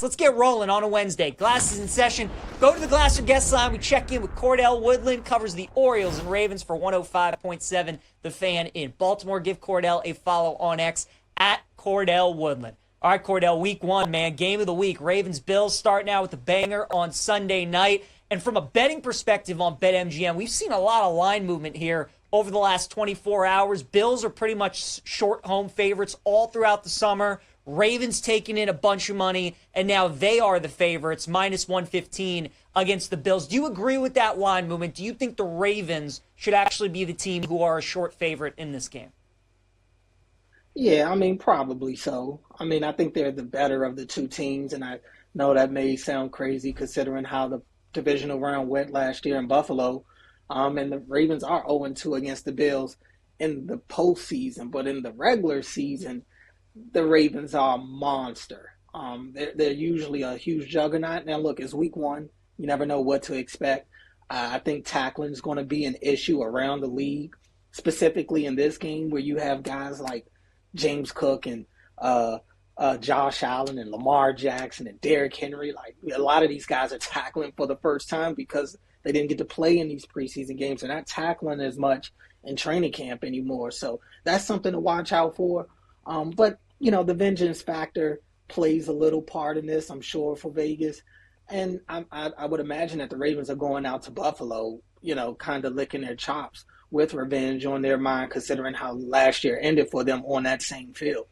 Let's get rolling on a Wednesday. Glass is in session. Go to the Glasser guest line. We check in with Cordell Woodland, covers the Orioles and Ravens for 105.7 The Fan in Baltimore. Give Cordell a follow on X at Cordell Woodland. All right, Cordell, week one, man. Game of the week. Ravens-Bills starting out with a banger on Sunday night. And from a betting perspective on BetMGM, we've seen a lot of line movement here over the last 24 hours. Bills are pretty much short home favorites all throughout the summer. Ravens taking in a bunch of money, and now they are the favorites, minus 115 against the Bills. Do you agree with that line movement? Do you think the Ravens should actually be the team who are a short favorite in this game? Yeah, I mean, probably so. I mean, I think they're the better of the two teams, and I know that may sound crazy considering how the divisional round went last year in Buffalo. And the Ravens are 0-2 against the Bills in the postseason, but in the regular season, the Ravens are a monster. They're usually a huge juggernaut. Now, look, it's week one. You never know what to expect. I think tackling is going to be an issue around the league, specifically in this game where you have guys like James Cook and Josh Allen and Lamar Jackson and Derrick Henry. Like, a lot of these guys are tackling for the first time because they didn't get to play in these preseason games. They're not tackling as much in training camp anymore. So that's something to watch out for. But, you know, the vengeance factor plays a little part in this, I'm sure, for Vegas. And I would imagine that the Ravens are going out to Buffalo, you know, kind of licking their chops with revenge on their mind, considering how last year ended for them on that same field.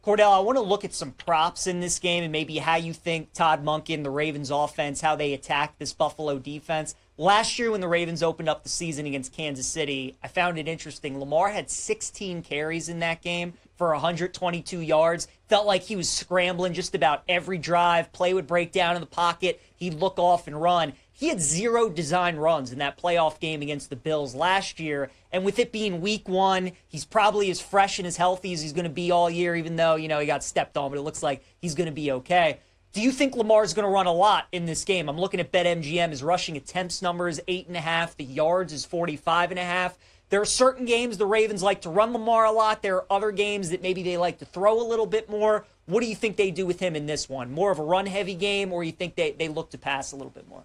Cordell, I want to look at some props in this game and maybe how you think Todd Monken, the Ravens offense, how they attack this Buffalo defense. Last year when the Ravens opened up the season against Kansas City, I found it interesting. Lamar had 16 carries in that game for 122 yards. Felt like he was scrambling just about every drive. Play would break down in the pocket. He'd look off and run. He had 0 design runs in that playoff game against the Bills last year. And with it being week one, he's probably as fresh and as healthy as he's going to be all year, even though, you know, he got stepped on, but it looks like he's going to be okay. Do you think Lamar's going to run a lot in this game? I'm looking at BetMGM. His rushing attempts number is 8.5. The yards is 45.5. There are certain games the Ravens like to run Lamar a lot. There are other games that maybe they like to throw a little bit more. What do you think they do with him in this one? More of a run-heavy game, or you think they look to pass a little bit more?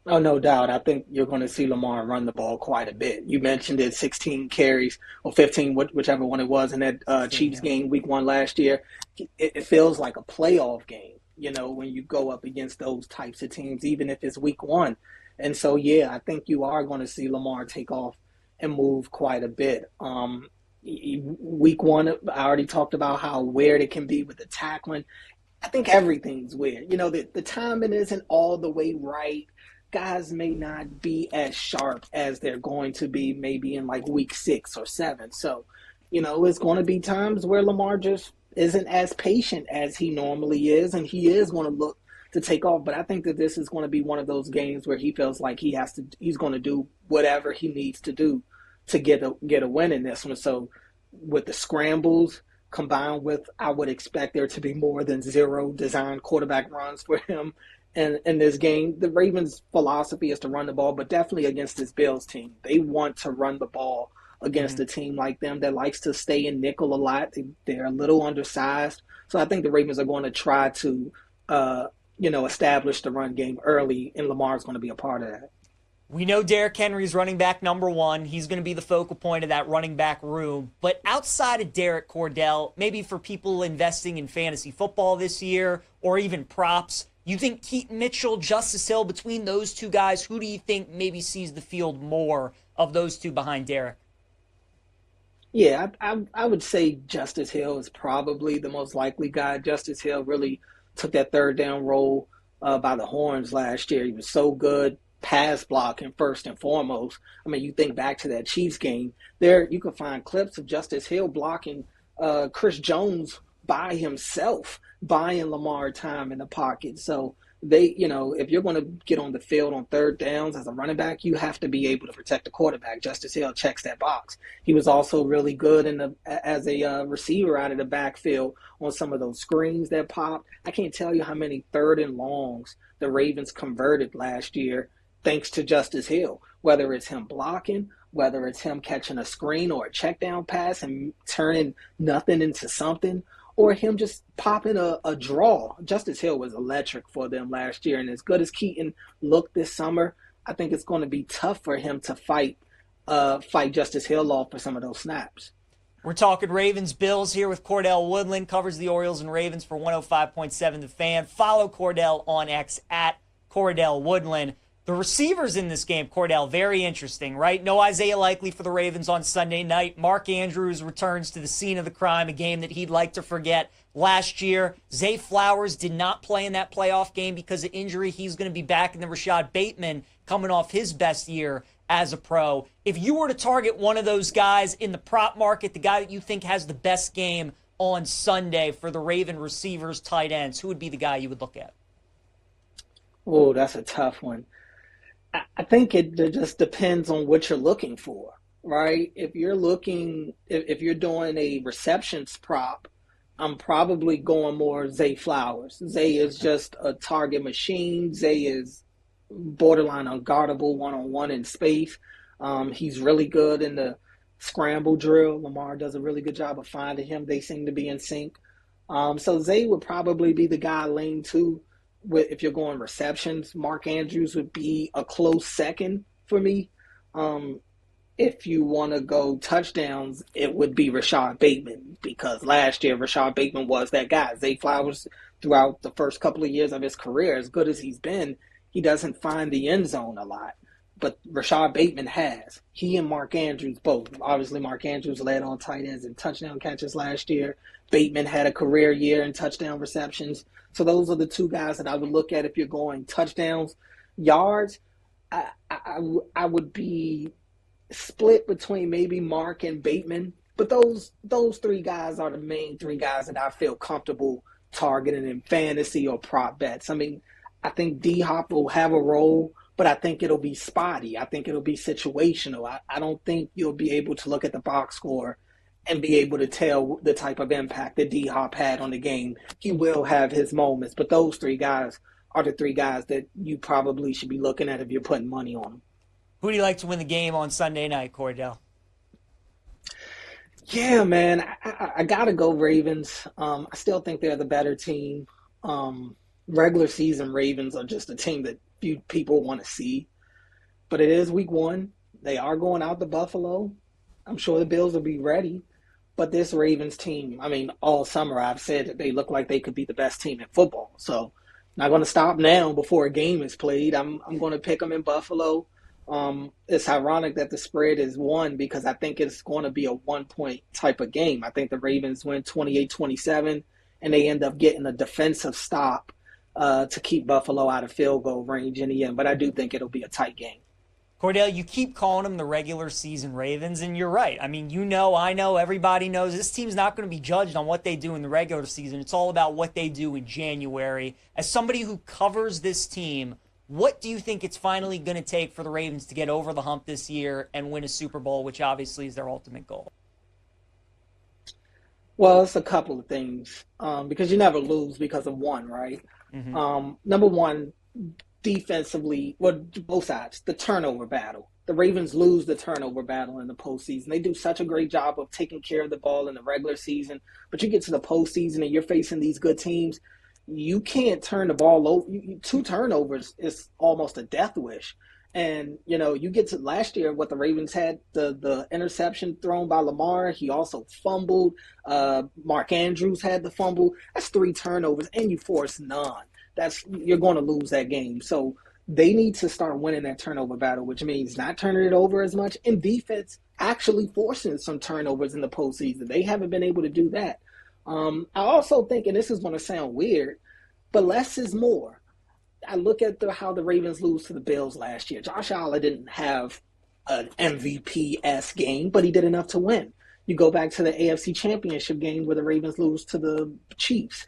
Oh, no doubt. I think you're going to see Lamar run the ball quite a bit. You mentioned it, 16 carries or 15, whichever one it was in that Chiefs game week one last year. It feels like a playoff game, you know, when you go up against those types of teams, even if it's week one. And so, yeah, I think you are going to see Lamar take off and move quite a bit. Week one, I already talked about how weird it can be with the tackling. I think everything's weird. You know, the timing isn't all the way right. Guys may not be as sharp as they're going to be maybe in like week 6 or 7. So, you know, it's going to be times where Lamar just isn't as patient as he normally is, and he is going to look to take off. But I think that this is going to be one of those games where he feels like he's going to do whatever he needs to do to get a win in this one. So with the scrambles combined with, I would expect there to be more than 0 designed quarterback runs for him. And in this game, the Ravens' philosophy is to run the ball, but definitely against this Bills team. They want to run the ball against a team like them that likes to stay in nickel a lot. They're a little undersized. So I think the Ravens are going to try to, establish the run game early, and Lamar's going to be a part of that. We know Derrick Henry's running back number 1. He's going to be the focal point of that running back room. But outside of Derrick, Cordell, maybe for people investing in fantasy football this year or even props, you think Keaton Mitchell, Justice Hill, between those two guys, who do you think maybe sees the field more of those two behind Derrick? Yeah, I would say Justice Hill is probably the most likely guy. Justice Hill really took that third down role by the horns last year. He was so good pass blocking first and foremost. I mean, you think back to that Chiefs game. There, you can find clips of Justice Hill blocking Chris Jones by himself, buying Lamar time in the pocket. So they, you know, if you're going to get on the field on third downs as a running back, you have to be able to protect the quarterback. Justice Hill checks that box. He was also really good as a receiver out of the backfield on some of those screens that popped. I can't tell you how many third and longs the Ravens converted last year thanks to Justice Hill, whether it's him blocking, whether it's him catching a screen or a check down pass and turning nothing into something, or him just popping a draw. Justice Hill was electric for them last year, and as good as Keaton looked this summer, I think it's going to be tough for him to fight Justice Hill off for some of those snaps. We're talking Ravens Bills here with Cordell Woodland, covers the Orioles and Ravens for 105.7 The Fan. Follow Cordell on X at Cordell Woodland. The receivers in this game, Cordell, very interesting, right? No Isaiah Likely for the Ravens on Sunday night. Mark Andrews returns to the scene of the crime, a game that he'd like to forget. Last year, Zay Flowers did not play in that playoff game because of injury. He's going to be back. And then Rashad Bateman coming off his best year as a pro. If you were to target one of those guys in the prop market, the guy that you think has the best game on Sunday for the Raven receivers, tight ends, who would be the guy you would look at? Oh, that's a tough one. I think it just depends on what you're looking for, right? If you're doing a receptions prop, I'm probably going more Zay Flowers. Zay is just a target machine. Zay is borderline unguardable one-on-one in space. He's really good in the scramble drill. Lamar does a really good job of finding him. They seem to be in sync. So Zay would probably be the guy I lean to. If you're going receptions, Mark Andrews would be a close second for me. If you want to go touchdowns, it would be Rashad Bateman, because last year Rashad Bateman was that guy. Zay Flowers, throughout the first couple of years of his career, as good as he's been, he doesn't find the end zone a lot. But Rashad Bateman has. He and Mark Andrews both. Obviously, Mark Andrews led on tight ends and touchdown catches last year. Bateman had a career year in touchdown receptions. So those are the two guys that I would look at if you're going touchdowns. Yards, I would be split between maybe Mark and Bateman. But those three guys are the main three guys that I feel comfortable targeting in fantasy or prop bets. I mean, I think D-Hop will have a role, but I think it'll be spotty. I think it'll be situational. I don't think you'll be able to look at the box score and be able to tell the type of impact that D-Hop had on the game. He will have his moments, but those three guys are the three guys that you probably should be looking at if you're putting money on them. Who do you like to win the game on Sunday night, Cordell? Yeah, man, I got to go Ravens. I still think they're the better team. Regular season Ravens are just a team that few people want to see. But it is week one. They are going out to Buffalo. I'm sure the Bills will be ready. But this Ravens team, I mean, all summer I've said that they look like they could be the best team in football. So not going to stop now before a game is played. I'm going to pick them in Buffalo. It's ironic that the spread is 1 because I think it's going to be a 1-point type of game. I think the Ravens win 28-27, and they end up getting a defensive stop to keep Buffalo out of field goal range in the end. But I do think it'll be a tight game. Cordell, you keep calling them the regular season Ravens, and you're right. I mean, you know, I know, everybody knows this team's not going to be judged on what they do in the regular season. It's all about what they do in January. As somebody who covers this team, what do you think it's finally going to take for the Ravens to get over the hump this year and win a Super Bowl, which obviously is their ultimate goal? Well, it's a couple of things because you never lose because of one, right? Mm-hmm. Number one, defensively, well, both sides, the turnover battle. The Ravens lose the turnover battle in the postseason. They do such a great job of taking care of the ball in the regular season, but you get to the postseason and you're facing these good teams, you can't turn the ball over. 2 turnovers is almost a death wish. And, you know, you get to last year, what the Ravens had, the interception thrown by Lamar. He also fumbled. Mark Andrews had the fumble. That's 3 turnovers, and you force none. You're going to lose that game. So they need to start winning that turnover battle, which means not turning it over as much, and defense actually forcing some turnovers in the postseason. They haven't been able to do that. I also think, and this is going to sound weird, but less is more. I look at how the Ravens lose to the Bills last year. Josh Allen didn't have an MVP-esque game, but he did enough to win. You go back to the AFC Championship game where the Ravens lose to the Chiefs.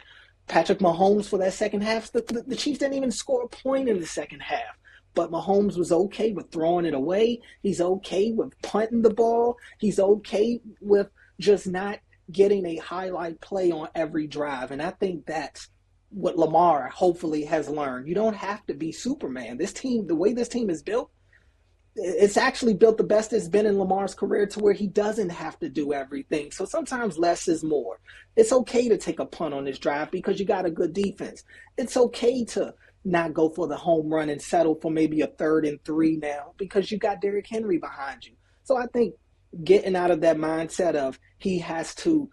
Patrick Mahomes for that second half, the Chiefs didn't even score a point in the second half. But Mahomes was okay with throwing it away. He's okay with punting the ball. He's okay with just not getting a highlight play on every drive. And I think that's what Lamar hopefully has learned. You don't have to be Superman. This team, the way this team is built, it's actually built the best it's been in Lamar's career to where he doesn't have to do everything. So sometimes less is more. It's okay to take a punt on this drive because you got a good defense. It's okay to not go for the home run and settle for maybe a 3rd and 3 now because you got Derrick Henry behind you. So I think getting out of that mindset of he has to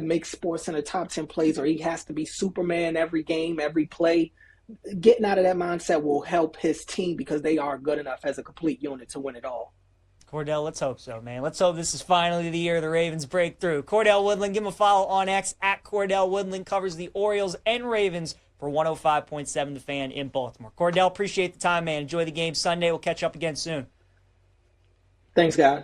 make sports in the top 10 plays or he has to be Superman every game, every play, getting out of that mindset will help his team because they are good enough as a complete unit to win it all. Cordell, let's hope so, man. Let's hope this is finally the year the Ravens break through. Cordell Woodland, give him a follow on X at Cordell Woodland, covers the Orioles and Ravens for 105.7 The Fan in Baltimore. Cordell, appreciate the time, man. Enjoy the game Sunday. We'll catch up again soon. Thanks, guys.